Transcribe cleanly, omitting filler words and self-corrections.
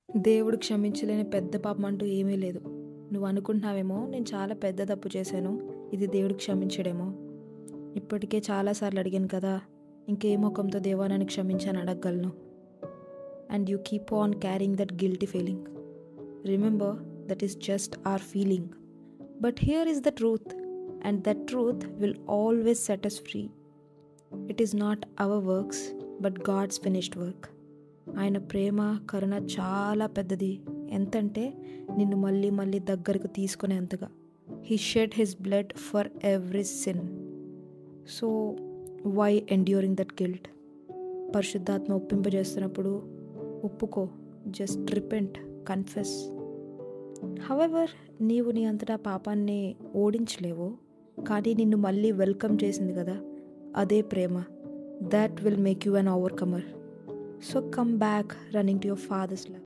దేవుడు క్షమించలేని పెద్ద పాపం అంటూ ఏమీ లేదు. నువ్వు అనుకుంటున్నావేమో నేను చాలా పెద్ద తప్పు చేశాను. ఇది దేవుడు క్షమించడేమో. ఇప్పటికే చాలా సార్లు అడిగాను కదా! ఇంకే మొఖంతో దేవా నన్ను క్షమించు అని అడగగలను. And you keep on carrying that guilty feeling. Remember that is just our feeling. But here is the truth. And that truth will always set us free. It is not our works but God's finished work. ఆయన ప్రేమ కరుణ చాలా పెద్దది. ఎంతంటే నిన్ను మళ్ళీ మళ్ళీ దగ్గరకు తీసుకునేంతగా. He shed his blood for every sin. So why enduring that guilt? పరిశుద్ధాత్మ ఒప్పింపజేస్తున్నప్పుడు ఒప్పుకో. Just repent, confess. హవెవర్ నీవు నీ అంతటా పాపాన్ని ఓడించలేవు, కానీ నిన్ను మళ్ళీ వెల్కమ్ చేసింది కదా, అదే ప్రేమ. That will make you an overcomer. So come back running to your Father's love.